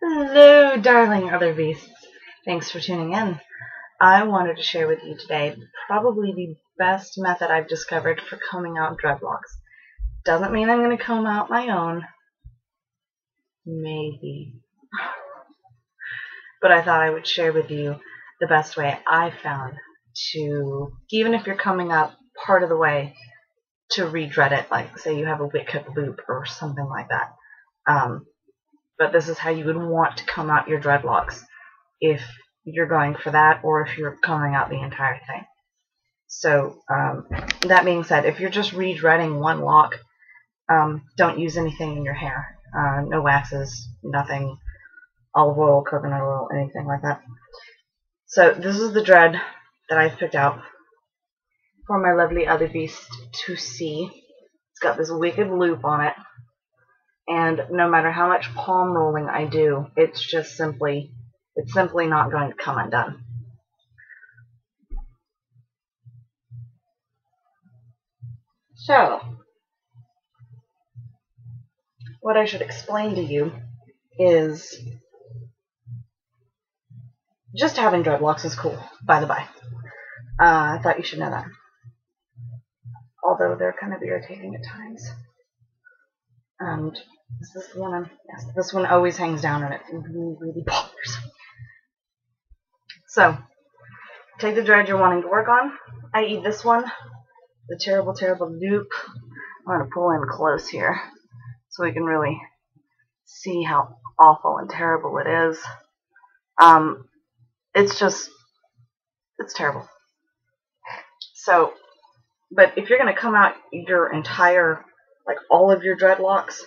Hello, darling other beasts. Thanks for tuning in. I wanted to share with you today probably the best method I've discovered for combing out dreadlocks. Doesn't mean I'm going to comb out my own. Maybe. But I thought I would share with you the best way I found to, even if you're coming up part of the way, to re-dread it. Like, say you have a wicked loop or something like that. But this is how you would want to comb out your dreadlocks if you're going for that, or if you're combing out the entire thing. So, that being said, if you're just re-dreading one lock, don't use anything in your hair. No waxes, nothing, olive oil, coconut oil, anything like that. So this is the dread that I've picked out for my lovely other beast to see. It's got this wicked loop on it, and no matter how much palm rolling I do, it's simply not going to come undone. So, what I should explain to you is just having dreadlocks is cool, by the by. I thought you should know that. Although they're kind of irritating at times. And this one always hangs down and it really, really bothers me. So, take the dread you're wanting to work on, i.e. this one, the terrible, terrible loop. I'm going to pull in close here so we can really see how awful and terrible it is. It's terrible. So, but if you're going to come out your entire, like all of your dreadlocks,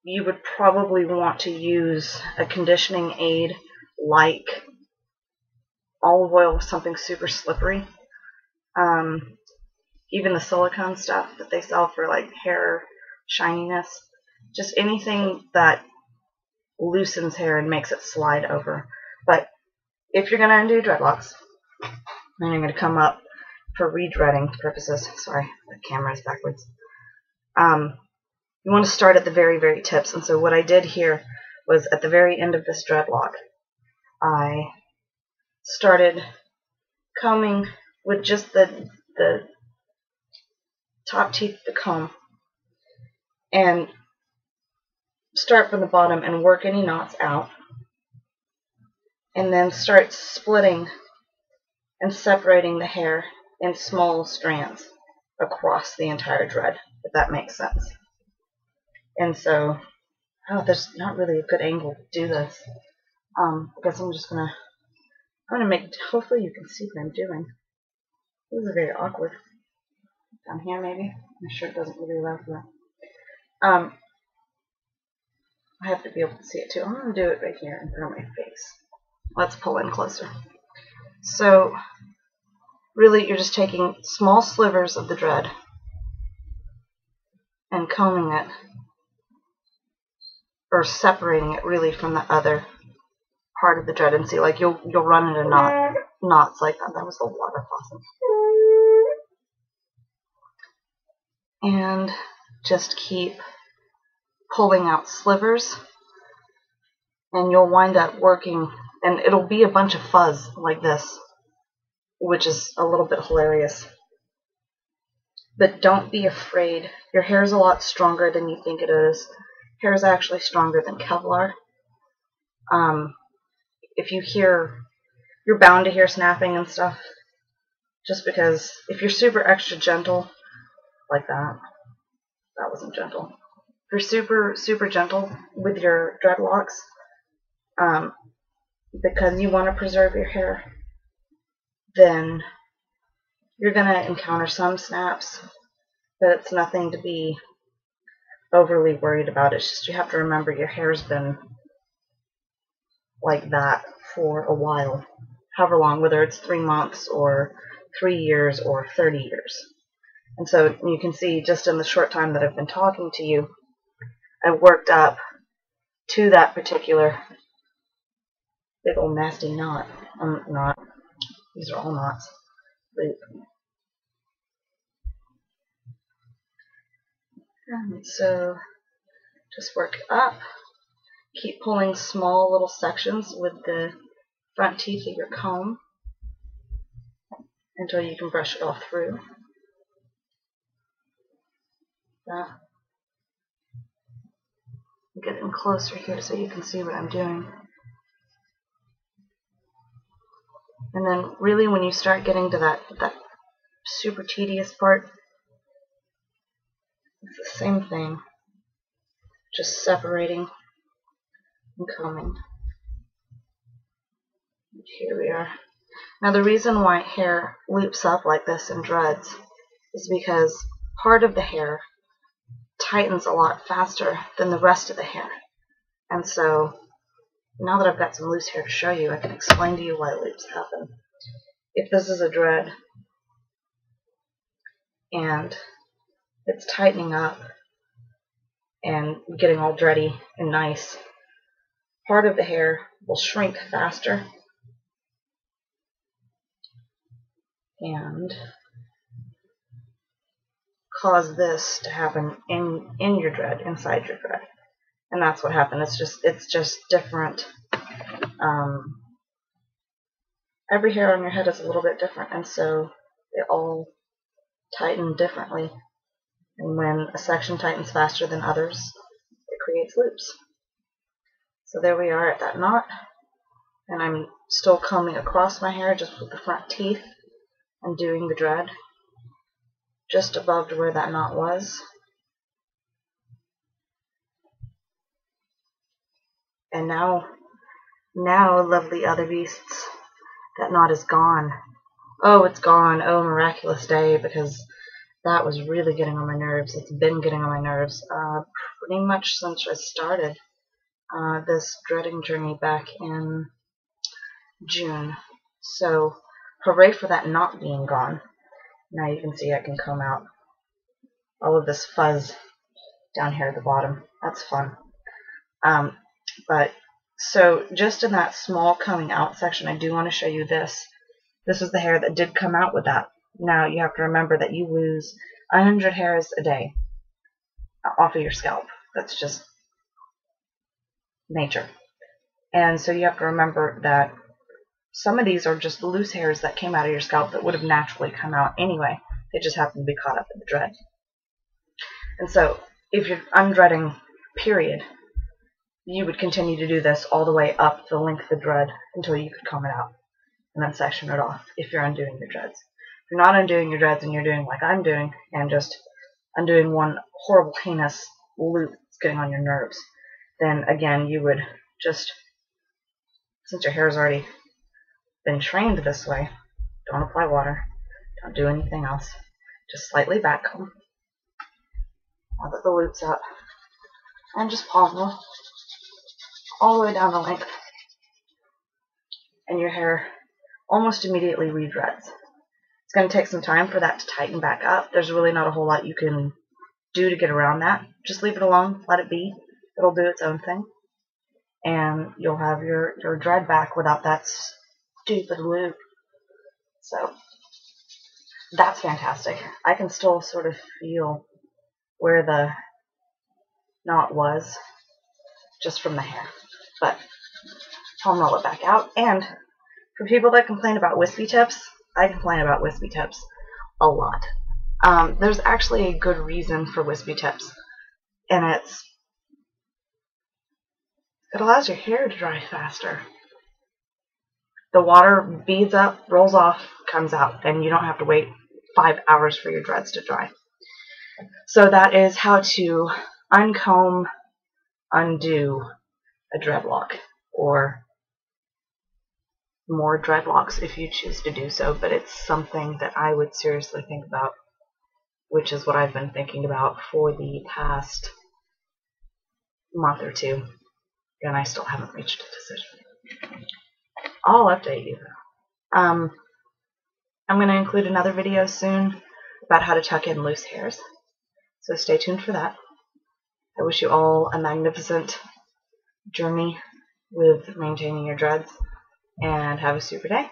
you would probably want to use a conditioning aid like olive oil with something super slippery. Even the silicone stuff that they sell for like hair shininess. Just anything that loosens hair and makes it slide over. But if you're going to undo dreadlocks, and you're going to come up for re-dreading purposes, sorry, the camera is backwards, you want to start at the very, very tips. And so what I did here was at the very end of this dreadlock, I started combing with just the top teeth of the comb, and start from the bottom and work any knots out, and then start splitting and separating the hair in small strands across the entire dread, if that makes sense. And so, there's not really a good angle to do this. I guess I'm gonna make, hopefully you can see what I'm doing. This is very awkward. Down here maybe? My shirt doesn't really allow for that. I have to be able to see it too. I'm gonna do it right here in front of my face. Let's pull in closer. So, really, you're just taking small slivers of the dread and combing it, or separating it really from the other part of the dread. And see, like you'll run into knots like that. That was the water faucet. And just keep pulling out slivers, and you'll wind up working, and it'll be a bunch of fuzz like this, which is a little bit hilarious. But don't be afraid. Your hair is a lot stronger than you think it is. Hair is actually stronger than Kevlar. If you hear, you're bound to hear snapping and stuff, just because if you're super extra gentle, like that wasn't gentle. If you're super, super gentle with your dreadlocks, because you want to preserve your hair, then you're going to encounter some snaps, but it's nothing to be overly worried about. It's just you have to remember your hair's been like that for a while, however long, whether it's 3 months or 3 years or 30 years. And so you can see just in the short time that I've been talking to you, I worked up to that particular big old nasty knot. Knot. These are all knots. And so Just work it up. Keep pulling small little sections with the front teeth of your comb until you can brush it all through. I'm getting closer here so you can see what I'm doing. And then really when you start getting to that super tedious part, it's the same thing. Just separating and combing. And here we are. Now the reason why hair loops up like this in dreads is because part of the hair tightens a lot faster than the rest of the hair. And so now that I've got some loose hair to show you, I can explain to you why loops happen. If this is a dread and it's tightening up and getting all dready and nice, part of the hair will shrink faster and cause this to happen in your dread, inside your dread. And that's what happened. It's just different. Every hair on your head is a little bit different, and so they all tighten differently. And when a section tightens faster than others, it creates loops. So there we are at that knot, and I'm still combing across my hair just with the front teeth and doing the dread just above to where that knot was. And now, lovely other beasts, that knot is gone. Oh, it's gone. Oh, miraculous day, because that was really getting on my nerves. It's been getting on my nerves pretty much since I started this dreading journey back in June. So, hooray for that knot being gone. Now you can see I can comb out all of this fuzz down here at the bottom. That's fun. But so just in that small coming out section, I do want to show you this. This is the hair that did come out with that. Now you have to remember that you lose 100 hairs a day off of your scalp. That's just nature. And so you have to remember that some of these are just loose hairs that came out of your scalp that would have naturally come out anyway. They just happen to be caught up in the dread. And so if you're undreading, period, you would continue to do this all the way up the length of the dread until you could comb it out and then section it off if you're undoing your dreads. If you're not undoing your dreads and you're doing like I'm doing and just undoing one horrible, heinous loop that's getting on your nerves, then again you would just, since your hair has already been trained this way, don't apply water, don't do anything else, just slightly back comb, now that the loop's up, and just palm roll all the way down the length, and your hair almost immediately redreads. It's going to take some time for that to tighten back up. There's really not a whole lot you can do to get around that. Just leave it alone, let it be. It'll do its own thing, and you'll have your dread back without that stupid loop. So that's fantastic. I can still sort of feel where the knot was just from the hair, but I'll roll it back out. And for people that complain about wispy tips, I complain about wispy tips a lot. There's actually a good reason for wispy tips, and it allows your hair to dry faster. The water beads up, rolls off, comes out, and you don't have to wait 5 hours for your dreads to dry. So that is how to uncomb, undo a dreadlock, or more dreadlocks if you choose to do so, but it's something that I would seriously think about, which is what I've been thinking about for the past month or two, and I still haven't reached a decision. I'll update you. I'm going to include another video soon about how to tuck in loose hairs, so stay tuned for that. I wish you all a magnificent journey with maintaining your dreads, and have a super day.